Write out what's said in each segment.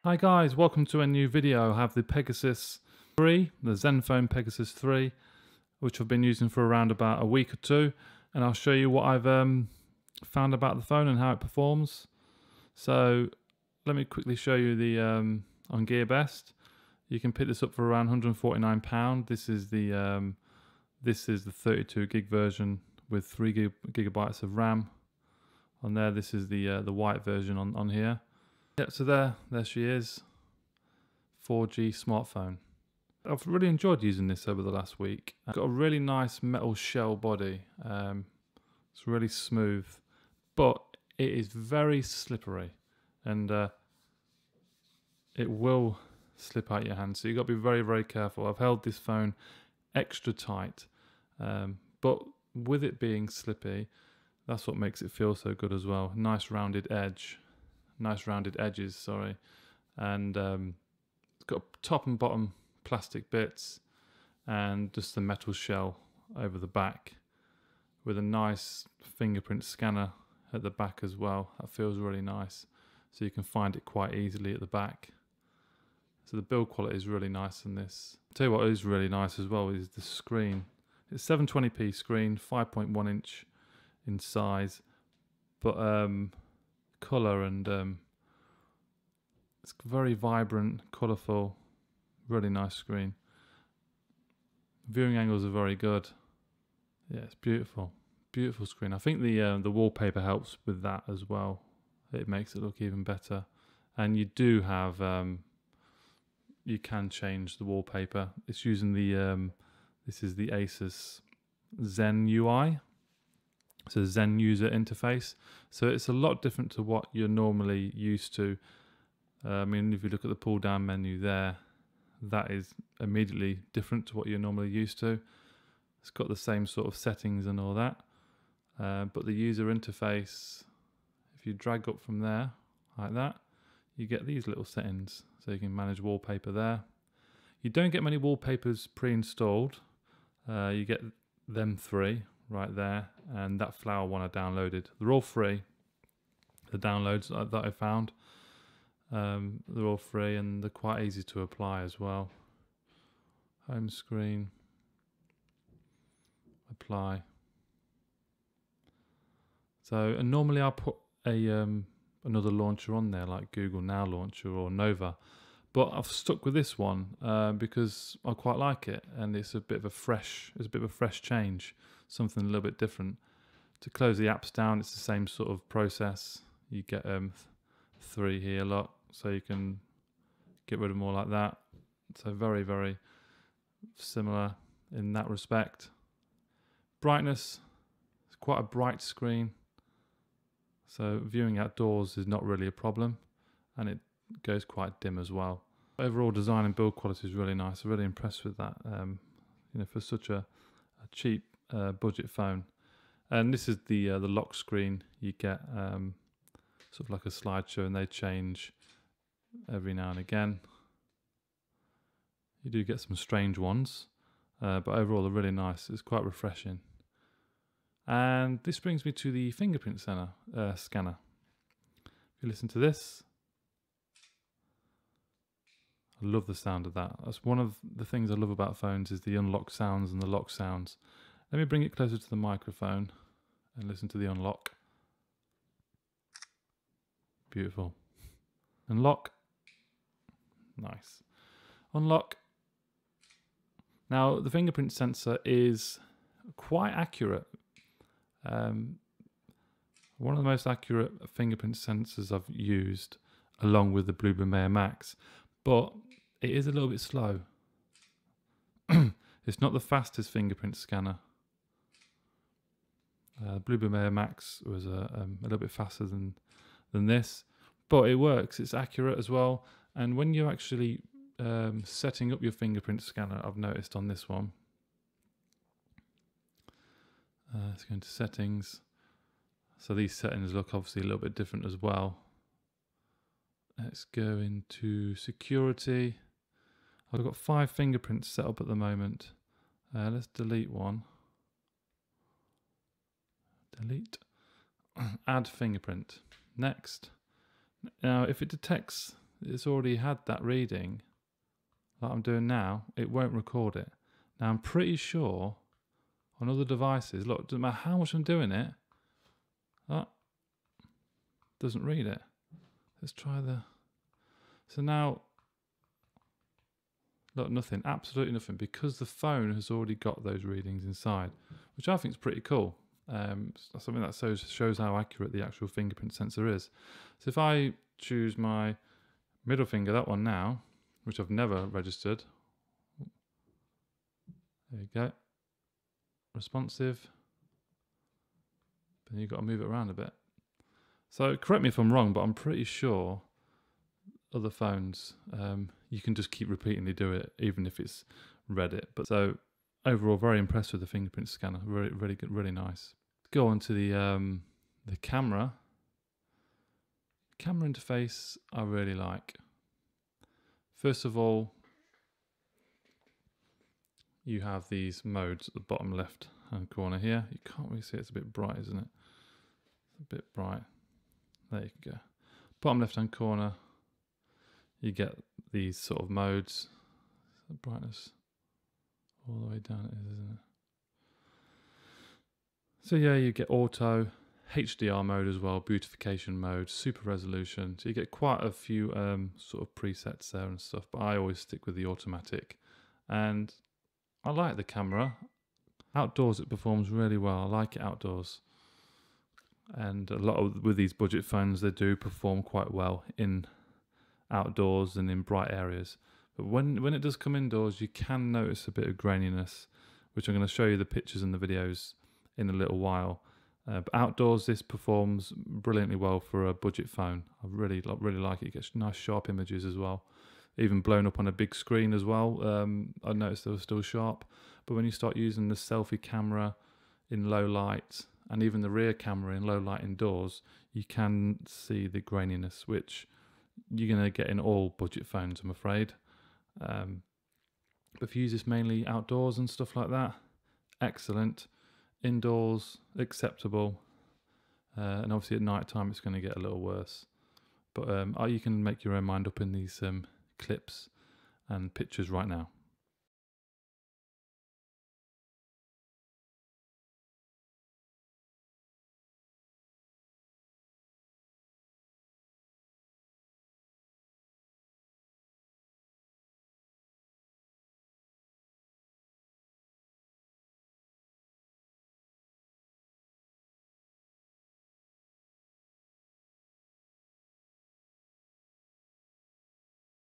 Hi guys, welcome to a new video. I have the Pegasus 3, the Zenfone Pegasus 3, which I've been using for around about a week or two, and I'll show you what I've found about the phone and how it performs. So let me quickly show you the on GearBest. You can pick this up for around £149. This is the 32 gig version with 3 gigabytes of RAM on there. This is the white version on here. Yeah, so there she is, 4G smartphone. I've really enjoyed using this over the last week. It's got a really nice metal shell body. It's really smooth, but it is very slippery, and it will slip out your hand. So you've got to be very, very careful. I've held this phone extra tight, but with it being slippy, that's what makes it feel so good as well. Nice rounded edges, sorry, and it's got top and bottom plastic bits and just the metal shell over the back with a nice fingerprint scanner at the back as well. That feels really nice, so you can find it quite easily at the back. So the build quality is really nice in this. I'll tell you what is really nice as well is the screen. It's 720p screen, 5.1 inch in size, but colour and it's very vibrant, colourful, really nice screen. Viewing angles are very good. Yeah, it's beautiful, beautiful screen. I think the wallpaper helps with that as well. It makes it look even better. And you do have you can change the wallpaper. It's using the this is the Asus ZenUI. So Zen user interface. So it's a lot different to what you're normally used to. I mean, if you look at the pull down menu there, that is immediately different to what you're normally used to. It's got the same sort of settings and all that. But the user interface, if you drag up from there, like that, you get these little settings. So you can manage wallpaper there. You don't get many wallpapers pre-installed. You get them 3 right there, and that flower one I downloaded. They're all free, the downloads that I found. They're all free and they're quite easy to apply as well. Home screen, apply. So, and normally I'll put a another launcher on there, like Google Now Launcher or Nova, but I've stuck with this one because I quite like it, and it's a bit of a fresh change, something a little bit different. To close the apps down, it's the same sort of process. You get 3 here, lot, so you can get rid of more like that. So very, very similar in that respect. Brightness, it's quite a bright screen, so viewing outdoors is not really a problem, and it goes quite dim as well. Overall design and build quality is really nice. I'm really impressed with that. You know, for such a cheap budget phone. And this is the lock screen. You get sort of like a slideshow, and they change every now and again. You do get some strange ones, but overall they're really nice. It's quite refreshing. And this brings me to the fingerprint scanner. If you listen to this, I love the sound of that. That's one of the things I love about phones, is the unlock sounds and the lock sounds. Let me bring it closer to the microphone and listen to the unlock. Beautiful. Unlock. Nice. Unlock. Now the fingerprint sensor is quite accurate. One of the most accurate fingerprint sensors I've used, along with the Blueberry Air Max, but it is a little bit slow. It's not the fastest fingerprint scanner. Blueberry Air Max was a little bit faster than this, but it works. It's accurate as well. And when you're actually setting up your fingerprint scanner, I've noticed on this one, let's go into settings. So these settings look obviously a little bit different as well. Let's go into security. I've got 5 fingerprints set up at the moment. Let's delete one. Delete. Add fingerprint. Next. Now, if it detects it's already had that reading like I'm doing now. It won't record it. Now I'm pretty sure on other devices, look, doesn't matter how much I'm doing it, that doesn't read it. Let's try the... So now, look, nothing, absolutely nothing, because the phone has already got those readings inside, which I think is pretty cool. Something that shows how accurate the actual fingerprint sensor is. So if I choose my middle finger, that one now, which I've never registered, there you go, responsive, then you've got to move it around a bit. So correct me if I'm wrong, but I'm pretty sure other phones, you can just keep repeatedly do it, even if it's read it. But so overall, very impressed with the fingerprint scanner. Really, really good, really nice. Go on to the camera. Camera interface I really like. First of all, you have these modes at the bottom left hand corner here. You can't really see it, it's a bit bright, isn't it? It's a bit bright. There you go. Bottom left hand corner, you get these sort of modes. The brightness all the way down it is, isn't it? So yeah, you get auto, HDR mode as well, beautification mode, super resolution. So you get quite a few sort of presets there and stuff, but I always stick with the automatic. And I like the camera. Outdoors it performs really well. I like it outdoors. And a lot of, with these budget phones, they do perform quite well in outdoors and in bright areas. But when it does come indoors, you can notice a bit of graininess, which I'm going to show you the pictures and the videos in a little while. But outdoors, this performs brilliantly well for a budget phone. I really like it. It gets nice sharp images as well. Even blown up on a big screen as well. I noticed they were still sharp. But when you start using the selfie camera in low light, and even the rear camera in low light indoors, you can see the graininess, which you're going to get in all budget phones, I'm afraid. But if you use this mainly outdoors and stuff like that, excellent. Indoors, acceptable. And obviously at night time, it's going to get a little worse. But you can make your own mind up in these clips and pictures right now.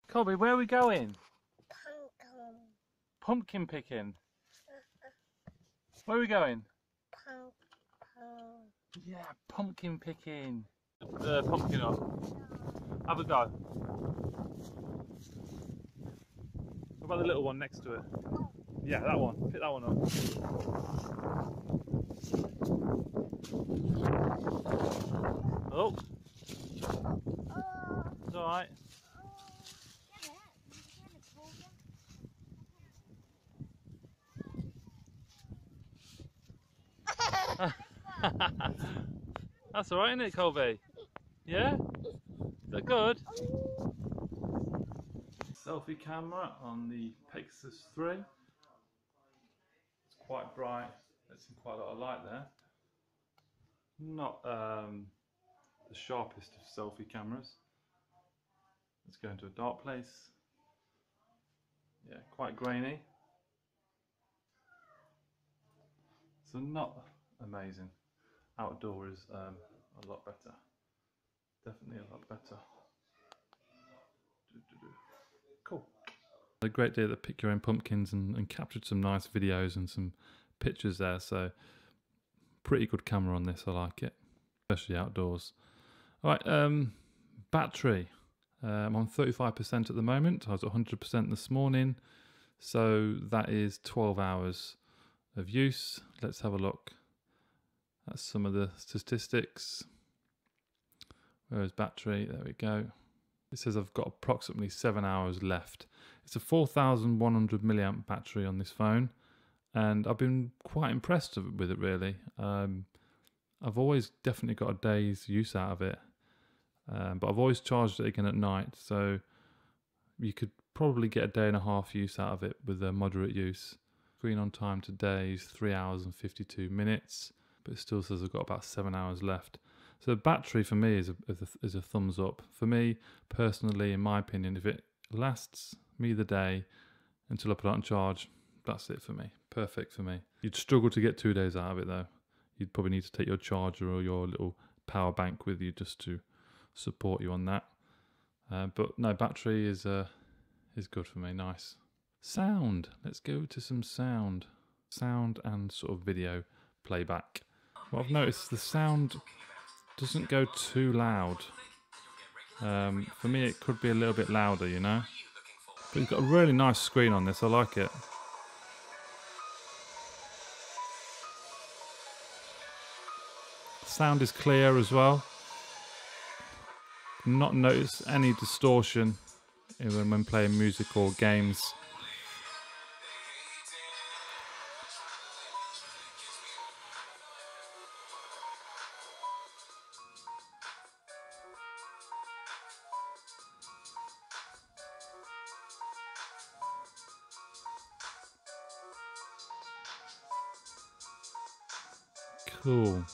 Colby, where are we going? Pumpkin picking. Where are we going? Yeah, pumpkin picking. Pumpkin up. Have a go. What about the little one next to it? Yeah, that one. Pick that one up. Oh. It's alright. That's alright, isn't it, Colby? Yeah? Is that good? Selfie camera on the Pegasus 3. It's quite bright. There's quite a lot of light there. Not the sharpest of selfie cameras. Let's go into a dark place. Yeah, quite grainy. So not amazing. Outdoor is a lot better. Definitely a lot better. Cool. A great day to pick your own pumpkins and captured some nice videos and some pictures there. So pretty good camera on this. I like it, especially outdoors. All right, battery. I'm on 35% at the moment. I was at 100% this morning. So that is 12 hours of use. Let's have a look at some of the statistics. Where is battery? There we go. It says I've got approximately 7 hours left. It's a 4,100 milliamp battery on this phone, and I've been quite impressed with it really. I've always definitely got a day's use out of it. but I've always charged it again at night, so you could probably get a day and a half use out of it with a moderate use. Screen on time today is 3 hours and 52 minutes, but it still says I've got about 7 hours left. So the battery for me is a thumbs up. For me personally, in my opinion, if it lasts me the day until I put it on charge, that's it for me. Perfect for me. You'd struggle to get 2 days out of it though. You'd probably need to take your charger or your little power bank with you just to support you on that. But no, battery is good for me. Nice. Sound. Let's go to some sound. Sound and sort of video playback. Well, I've noticed the sound doesn't go too loud. For me, it could be a little bit louder, you know. But you've got a really nice screen on this. I like it. Sound is clear as well. Not notice any distortion even when playing music or games. Cool.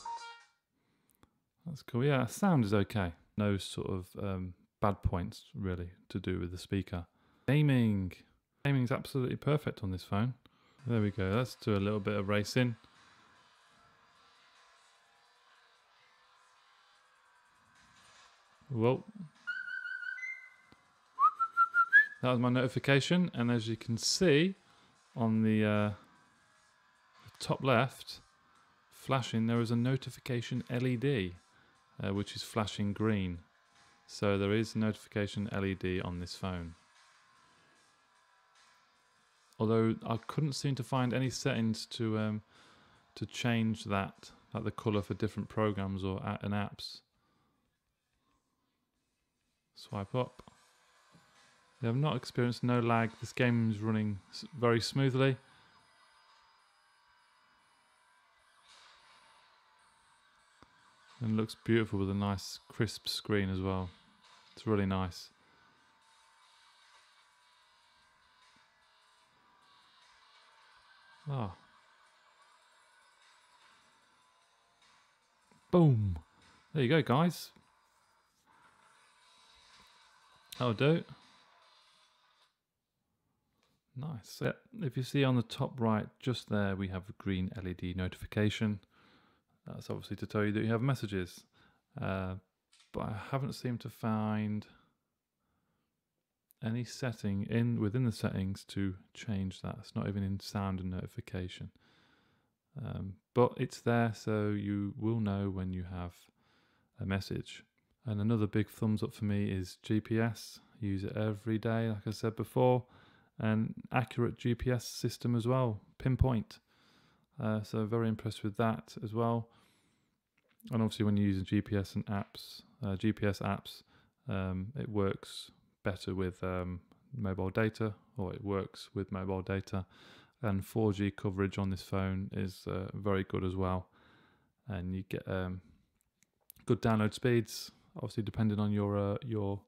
That's cool. Yeah, sound is okay. No sort of bad points really to do with the speaker. Gaming. Gaming's absolutely perfect on this phone. There we go. Let's do a little bit of racing. Whoa. That was my notification, and as you can see on the top left, flashing, there is a notification LED, which is flashing green. So there is notification LED on this phone. Although I couldn't seem to find any settings to change that, like the colour for different programs or apps. Swipe up. We have not experienced no lag. This game is running very smoothly. And looks beautiful with a nice crisp screen as well. It's really nice. Ah. Boom. There you go, guys. That'll do. Nice. So if you see on the top right, just there, we have a green LED notification. That's obviously to tell you that you have messages. But I haven't seemed to find any setting within the settings to change that. It's not even in sound and notification. But it's there, so you will know when you have a message. And another big thumbs up for me is GPS. Use it every day, like I said before. And accurate GPS system as well, pinpoint. So very impressed with that as well. And obviously when you're using GPS and GPS apps, it works better with mobile data, or it works with mobile data. And 4G coverage on this phone is very good as well. And you get good download speeds, obviously depending on your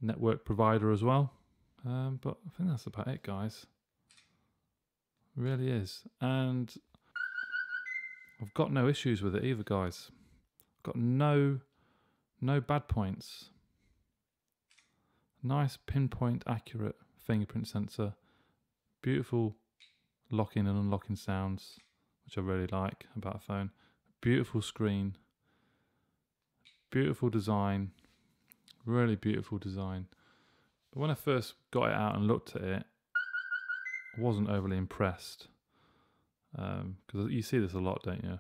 network provider as well. But I think that's about it, guys. It really is. And I've got no issues with it either, guys. I've got no bad points. Nice pinpoint accurate fingerprint sensor. Beautiful locking and unlocking sounds, which I really like about a phone. Beautiful screen. Beautiful design. Really beautiful design. But when I first got it out and looked at it, I wasn't overly impressed. Because you see this a lot, don't you?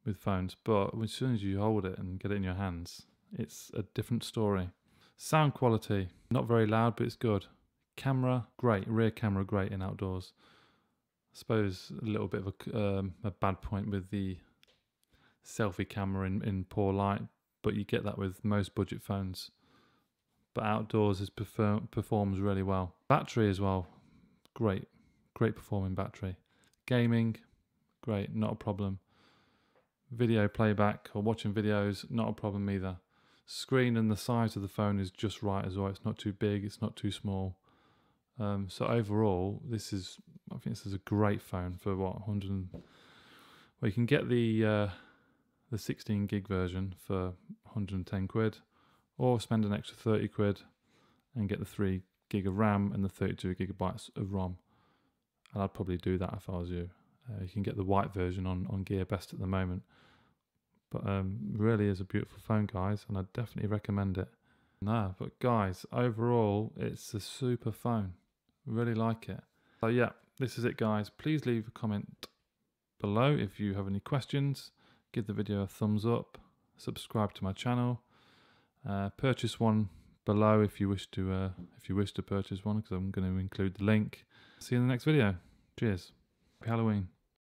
With phones. But as soon as you hold it and get it in your hands, it's a different story. Sound quality, not very loud, but it's good. Camera, great. Rear camera, great in outdoors. I suppose a little bit of a bad point with the selfie camera in poor light, but you get that with most budget phones. But outdoors it performs really well. Battery as well, great performing battery. Gaming, great, not a problem. video playback or watching videos, not a problem either. Screen and the size of the phone is just right as well. It's not too big, it's not too small. So overall, I think this is a great phone for what, well, you can get the 16 gig version for 110 quid, or spend an extra 30 quid and get the 3 gig of RAM and the 32 gigabytes of ROM. And I'd probably do that if I was you. You can get the white version on GearBest at the moment. But really is a beautiful phone, guys, and I'd definitely recommend it. No, but guys, overall, it's a super phone. Really like it. So yeah, this is it, guys. Please leave a comment below if you have any questions. Give the video a thumbs up. Subscribe to my channel. Purchase one below if you wish to purchase one, because I'm going to include the link. See you in the next video. Cheers. Happy Halloween.